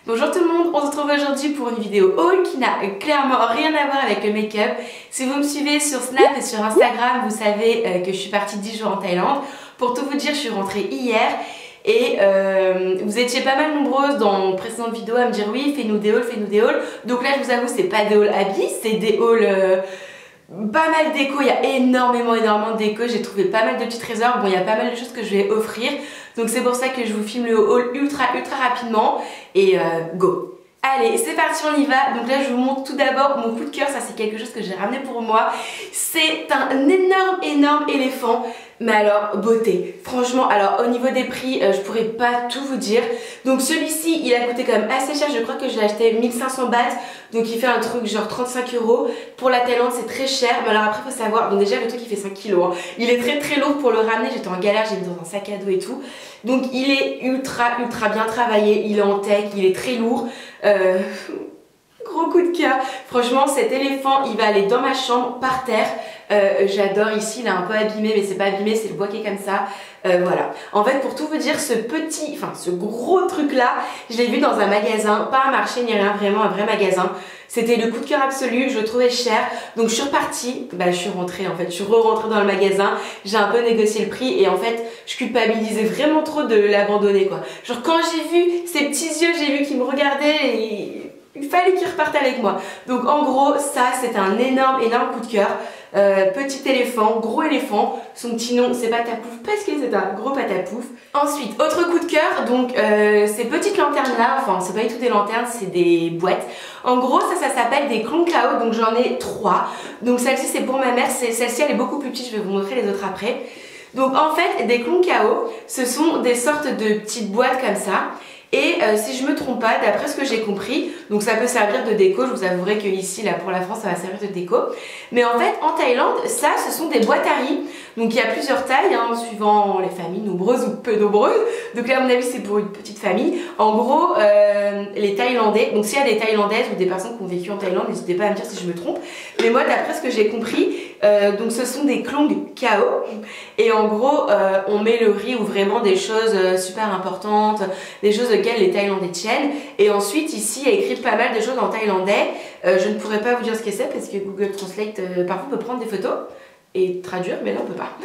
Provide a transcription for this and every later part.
Bonjour tout le monde, on se retrouve aujourd'hui pour une vidéo haul qui n'a clairement rien à voir avec le make-up. Si vous me suivez sur Snap et sur Instagram, vous savez que je suis partie 10 jours en Thaïlande. Pour tout vous dire, je suis rentrée hier et vous étiez pas mal nombreuses dans mon précédente vidéo à me dire oui, fais-nous des hauls, fais-nous des hauls. Donc là, je vous avoue, c'est pas des hauls habits, c'est des hauls... pas mal d'éco, il y a énormément de déco, j'ai trouvé pas mal de petits trésors, bon il y a pas mal de choses que je vais offrir, donc c'est pour ça que je vous filme le haul ultra rapidement et go. Allez, c'est parti, on y va. Donc là je vous montre tout d'abord mon coup de cœur, ça c'est quelque chose que j'ai ramené pour moi, c'est un énorme éléphant. Mais alors, beauté, franchement, alors au niveau des prix, je pourrais pas tout vous dire. Donc celui-ci, il a coûté quand même assez cher, je crois que je l'ai acheté 1500 bahts. Donc il fait un truc genre 35 €. Pour la Thaïlande, c'est très cher. Mais alors après, faut savoir, donc déjà le truc il fait 5 kilos. Hein. Il est très lourd pour le ramener, j'étais en galère, j'ai mis dans un sac à dos et tout. Donc il est ultra bien travaillé, il est en tech, il est très lourd. Gros coup de cœur. Franchement, cet éléphant, il va aller dans ma chambre, par terre. J'adore ici, il est un peu abîmé, mais c'est pas abîmé, c'est le bois qui est comme ça. Voilà. En fait, pour tout vous dire, ce gros truc là, je l'ai vu dans un magasin, pas un marché ni rien, vraiment un vrai magasin. C'était le coup de cœur absolu, je le trouvais cher. Donc je suis repartie, je suis rentrée en fait, je suis re-rentrée dans le magasin, j'ai un peu négocié le prix et en fait, je culpabilisais vraiment trop de l'abandonner quoi. Genre quand j'ai vu ses petits yeux, j'ai vu qu'il me regardait et il fallait qu'il reparte avec moi. Donc en gros, ça c'est un énorme coup de cœur. Petit éléphant, gros éléphant, son petit nom c'est Patapouf parce que c'est un gros Patapouf. Ensuite, autre coup de cœur, donc ces petites lanternes là, enfin c'est pas du tout des lanternes, c'est des boîtes. En gros ça s'appelle des Klong Kao, donc j'en ai 3. Donc celle-ci c'est pour ma mère, celle-ci elle est beaucoup plus petite, je vais vous montrer les autres après. Donc en fait des Klong Kao, ce sont des sortes de petites boîtes comme ça. Et si je me trompe pas, d'après ce que j'ai compris, donc ça peut servir de déco, je vous avouerai que ici, là pour la France, ça va servir de déco. Mais en fait, en Thaïlande, ça, ce sont des boîtes à riz. Donc il y a plusieurs tailles, hein, suivant les familles nombreuses ou peu nombreuses. Donc là, à mon avis, c'est pour une petite famille. En gros, les Thaïlandais, donc s'il y a des Thaïlandaises ou des personnes qui ont vécu en Thaïlande, n'hésitez pas à me dire si je me trompe. Mais moi, d'après ce que j'ai compris, donc ce sont des Klong Kao. Et en gros, on met le riz ou vraiment des choses super importantes, des choses auxquelles les Thaïlandais tiennent. Et ensuite, ici, il y a écrit pas mal de choses en thaïlandais. Je ne pourrais pas vous dire ce que c'est parce que Google Translate, parfois, peut prendre des photos et traduire, mais là on peut pas.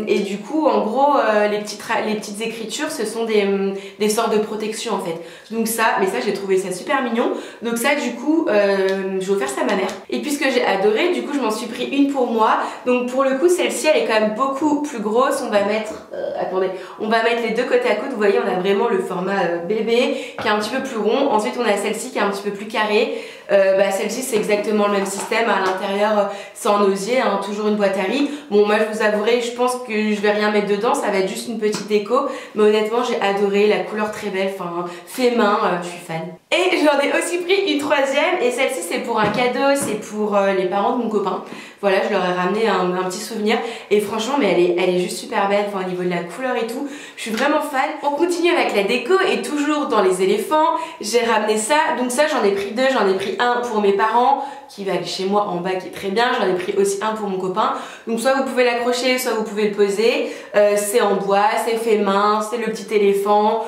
Et du coup, en gros, les petites écritures, ce sont des sortes de protection en fait. Donc ça, mais ça j'ai trouvé ça super mignon. Donc ça, du coup, je vais offrir ça à ma mère. Et puisque j'ai adoré, du coup, je m'en suis pris une pour moi. Donc pour le coup, celle-ci, elle est quand même beaucoup plus grosse. On va mettre, attendez, on va mettre les deux côte à côte. Vous voyez, on a vraiment le format bébé qui est un petit peu plus rond. Ensuite, on a celle-ci qui est un petit peu plus carrée. Celle-ci c'est exactement le même système, à l'intérieur c'est en osier, hein, toujours une boîte à riz. Bon moi je vous avouerai, je pense que je vais rien mettre dedans, ça va être juste une petite déco, mais honnêtement j'ai adoré, la couleur très belle, enfin fait main, je suis fan. Et j'en ai aussi pris une troisième et celle-ci c'est pour un cadeau, c'est pour les parents de mon copain. Voilà, je leur ai ramené un petit souvenir et franchement mais elle est juste super belle, enfin au niveau de la couleur et tout, je suis vraiment fan. On continue avec la déco et toujours dans les éléphants, j'ai ramené ça, donc ça j'en ai pris deux, j'en ai pris un pour mes parents qui va aller chez moi en bas qui est très bien, j'en ai pris aussi un pour mon copain, donc soit vous pouvez l'accrocher, soit vous pouvez le poser, c'est en bois, c'est fait main, c'est le petit éléphant,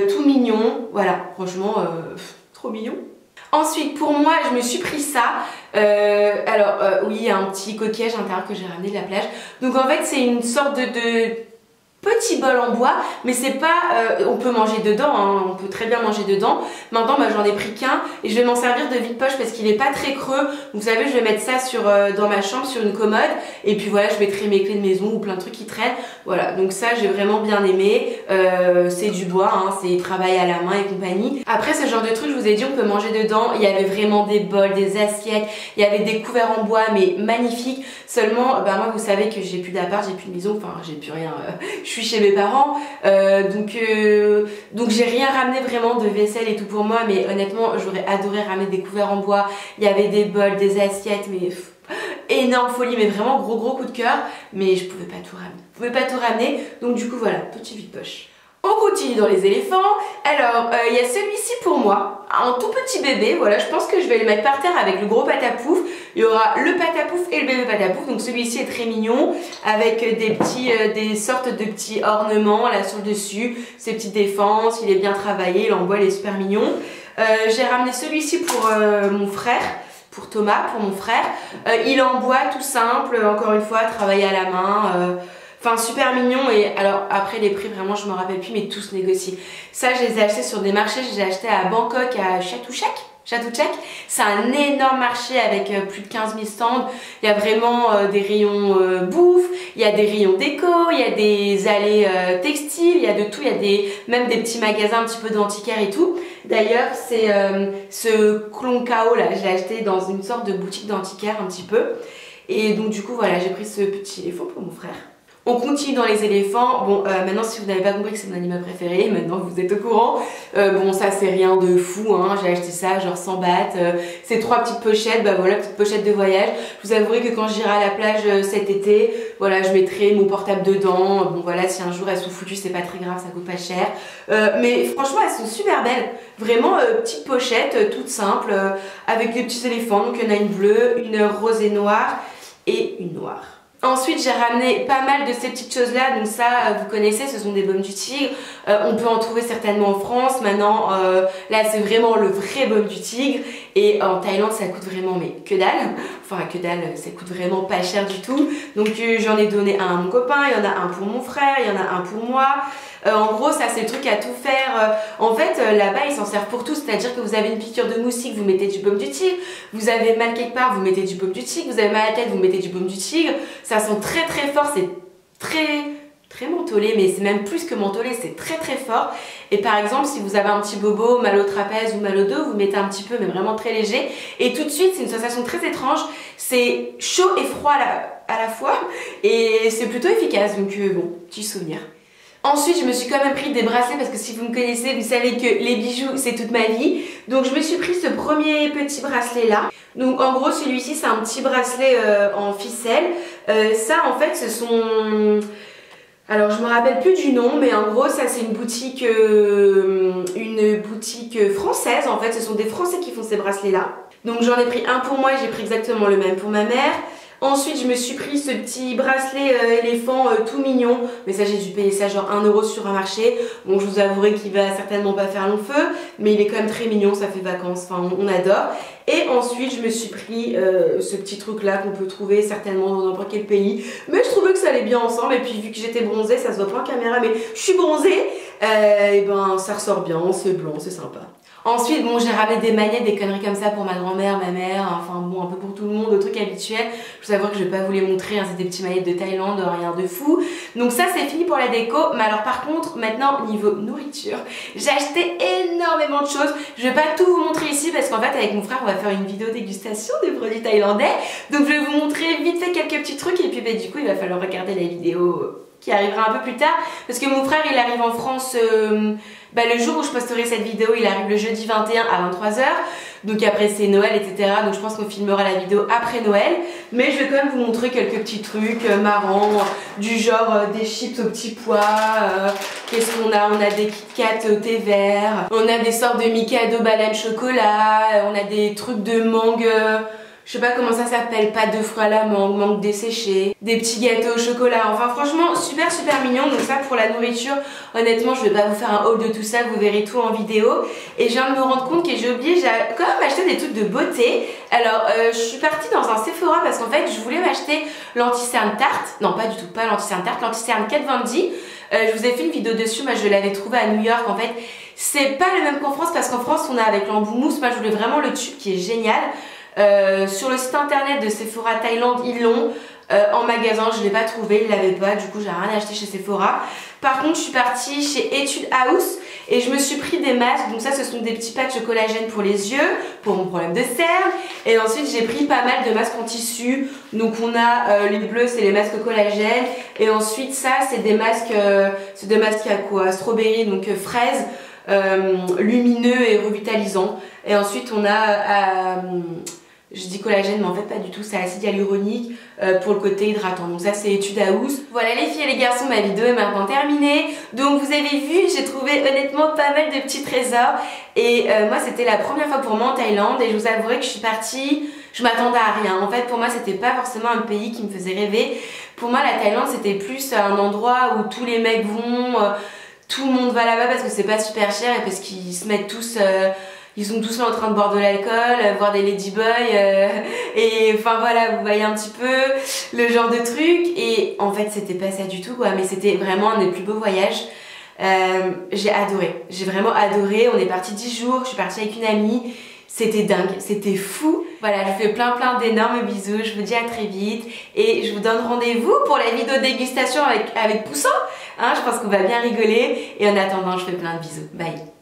tout mignon, voilà, franchement trop mignon. Ensuite pour moi je me suis pris ça, oui il y a un petit coquillage intérieur que j'ai ramené de la plage, donc en fait c'est une sorte de petit bol en bois, mais c'est pas, on peut manger dedans, hein, on peut très bien manger dedans. Maintenant j'en ai pris qu'un et je vais m'en servir de vide-poche parce qu'il est pas très creux. Vous savez, je vais mettre ça dans ma chambre sur une commode et puis voilà, je mettrai mes clés de maison ou plein de trucs qui traînent. Voilà, donc ça j'ai vraiment bien aimé. C'est du bois, hein, c'est travail à la main et compagnie. Après ce genre de truc, je vous ai dit, on peut manger dedans. Il y avait vraiment des bols, des assiettes, il y avait des couverts en bois mais magnifiques. Seulement, moi vous savez que j'ai plus d'appart, j'ai plus de maison, enfin j'ai plus rien. Je suis chez mes parents, donc j'ai rien ramené vraiment de vaisselle et tout pour moi, mais honnêtement j'aurais adoré ramener des couverts en bois. Il y avait des bols, des assiettes, mais énorme folie, mais vraiment gros coup de cœur, mais je pouvais pas tout ramener. Donc du coup voilà, petit vide-poche. On continue dans les éléphants. Alors, il y a celui-ci pour moi, un tout petit bébé. Voilà, je pense que je vais le mettre par terre avec le gros patapouf. Il y aura le patapouf et le bébé patapouf. Donc celui-ci est très mignon avec des sortes de petits ornements là sur le dessus. Ses petites défenses, il est bien travaillé, il en bois, il est super mignon. J'ai ramené celui-ci pour mon frère. Pour Thomas, pour mon frère. Il est en bois tout simple, encore une fois, travaillé à la main. Enfin, super mignon. Et alors, après les prix, vraiment, je me rappelle plus, mais tout se négocie. Ça, je les ai achetés sur des marchés. Je les ai achetés à Bangkok, à Chatuchak. C'est un énorme marché avec plus de 15 000 stands. Il y a vraiment des rayons bouffe, il y a des rayons déco, il y a des allées textiles, il y a de tout. Il y a même des petits magasins un petit peu d'antiquaires et tout. D'ailleurs, c'est ce Klonkao là, je l'ai acheté dans une sorte de boutique d'antiquaires un petit peu. Et donc du coup, voilà, j'ai pris ce petit éléphant pour mon frère. On continue dans les éléphants. Bon, maintenant si vous n'avez pas compris que c'est mon animal préféré, maintenant vous êtes au courant. Bon, ça c'est rien de fou, hein. J'ai acheté ça genre 100 bahts. C'est 3 petites pochettes, bah voilà, petites pochettes de voyage. Je vous avouerai que quand j'irai à la plage cet été, voilà, je mettrai mon portable dedans. Bon voilà, si un jour elles sont foutues, c'est pas très grave, ça coûte pas cher. Mais franchement, elles sont super belles. Vraiment, petites pochettes, toutes simples, avec des petits éléphants. Donc il y en a une bleue, une rose et noire et une noire. Ensuite, j'ai ramené pas mal de ces petites choses-là. Donc ça, vous connaissez, ce sont des baumes du tigre. On peut en trouver certainement en France. Maintenant, là, c'est vraiment le vrai baume du tigre. Et en Thaïlande, ça coûte vraiment, mais que dalle. Enfin, que dalle, ça coûte vraiment pas cher du tout. Donc j'en ai donné un à mon copain, il y en a un pour mon frère, il y en a un pour moi. En gros, ça c'est le truc à tout faire. En fait, là-bas, ils s'en servent pour tout. C'est-à-dire que vous avez une piqûre de moustique, vous mettez du baume du tigre. Vous avez mal quelque part, vous mettez du baume du tigre. Vous avez mal à la tête, vous mettez du baume du tigre. Ça sent très très fort, c'est très mentholé, mais c'est même plus que mentholé, c'est très très fort. Et par exemple, si vous avez un petit bobo, mal au trapèze ou mal au dos, vous mettez un petit peu, mais vraiment très léger. Et tout de suite, c'est une sensation très étrange. C'est chaud et froid à la fois. Et c'est plutôt efficace, donc bon, petit souvenir. Ensuite, je me suis quand même pris des bracelets parce que si vous me connaissez, vous savez que les bijoux, c'est toute ma vie. Donc, je me suis pris ce premier petit bracelet là. Donc, en gros, celui-ci, c'est un petit bracelet en ficelle. Ça, en fait, ce sont... Alors, je me rappelle plus du nom, mais en gros, ça, c'est une boutique française. En fait, ce sont des Français qui font ces bracelets là. Donc, j'en ai pris un pour moi et j'ai pris exactement le même pour ma mère. Ensuite, je me suis pris ce petit bracelet éléphant tout mignon. Mais ça, j'ai dû payer ça genre 1 € sur un marché. Bon, je vous avouerai qu'il va certainement pas faire long feu. Mais il est quand même très mignon, ça fait vacances. Enfin, on adore. Et ensuite, je me suis pris ce petit truc-là qu'on peut trouver certainement dans n'importe quel pays. Mais je trouvais que ça allait bien ensemble. Et puis, vu que j'étais bronzée, ça se voit pas en caméra, mais je suis bronzée. Et ben, ça ressort bien, c'est blanc, c'est sympa. Ensuite, bon, j'ai ramené des manettes, des conneries comme ça pour ma grand-mère, ma mère, enfin bon, un peu pour tout le monde, des trucs habituels. Je vous avoue que je vais pas vous les montrer, hein, c'est des petits manettes de Thaïlande, rien de fou. Donc ça, c'est fini pour la déco. Mais alors par contre, maintenant, niveau nourriture, j'ai acheté énormément de choses. Je vais pas tout vous montrer ici parce qu'en fait, avec mon frère, on va faire une vidéo dégustation des produits thaïlandais. Donc je vais vous montrer vite fait quelques petits trucs et puis bah, du coup, il va falloir regarder la vidéo qui arrivera un peu plus tard parce que mon frère, il arrive en France... le jour où je posterai cette vidéo, il arrive le jeudi 21 à 23 h. Donc après c'est Noël, etc. Donc je pense qu'on filmera la vidéo après Noël. Mais je vais quand même vous montrer quelques petits trucs marrants, du genre des chips aux petits pois. Qu'est-ce qu'on a? On a des Kit Kat au thé vert. On a des sortes de Mikado banane chocolat. On a des trucs de mangue... je sais pas comment ça s'appelle, pâte de fruits à la mangue, mangue desséchée, des petits gâteaux au chocolat, enfin franchement super mignon. Donc ça pour la nourriture, honnêtement je vais pas vous faire un haul de tout ça, vous verrez tout en vidéo. Et je viens de me rendre compte que j'ai oublié, j'ai quand même acheté des trucs de beauté. Alors je suis partie dans un Sephora parce qu'en fait je voulais m'acheter l'anti-cerne tarte, non pas du tout, pas l'anti-cerne tarte, l'anti-cerne Kat Von D. Je vous ai fait une vidéo dessus, moi je l'avais trouvé à New York en fait. C'est pas le même qu'en France parce qu'en France on a avec l'embout mousse, moi je voulais vraiment le tube qui est génial. Sur le site internet de Sephora Thaïlande, ils l'ont. En magasin, je ne l'ai pas trouvé, ils ne l'avaient pas, du coup j'ai rien acheté chez Sephora. Par contre, je suis partie chez Etude House et je me suis pris des masques. Donc ça, ce sont des petits patchs collagène pour les yeux, pour mon problème de cerne. Et ensuite, j'ai pris pas mal de masques en tissu. Donc on a les bleus, c'est les masques collagène. Et ensuite, ça, c'est des masques à quoi? Strawberry, donc fraise. Lumineux et revitalisant. Et ensuite on a Je dis collagène mais en fait pas du tout, c'est acide hyaluronique pour le côté hydratant. Donc ça c'est Etude House. Voilà les filles et les garçons, ma vidéo est maintenant terminée. Donc vous avez vu, j'ai trouvé honnêtement pas mal de petits trésors. Et moi c'était la première fois pour moi en Thaïlande et je vous avouerai que je suis partie, je m'attendais à rien. En fait pour moi c'était pas forcément un pays qui me faisait rêver. Pour moi la Thaïlande c'était plus un endroit où tous les mecs vont, tout le monde va là-bas parce que c'est pas super cher et parce qu'ils se mettent tous... ils sont tous là en train de boire de l'alcool, voir des ladyboys et enfin voilà, vous voyez un petit peu le genre de truc. Et en fait c'était pas ça du tout quoi, mais c'était vraiment un des plus beaux voyages. J'ai adoré, j'ai vraiment adoré. On est parti 10 jours, je suis partie avec une amie, c'était dingue, c'était fou. Voilà, je vous fais plein d'énormes bisous, je vous dis à très vite et je vous donne rendez-vous pour la vidéo dégustation avec Poussin. Hein, je pense qu'on va bien rigoler et en attendant je fais plein de bisous, bye.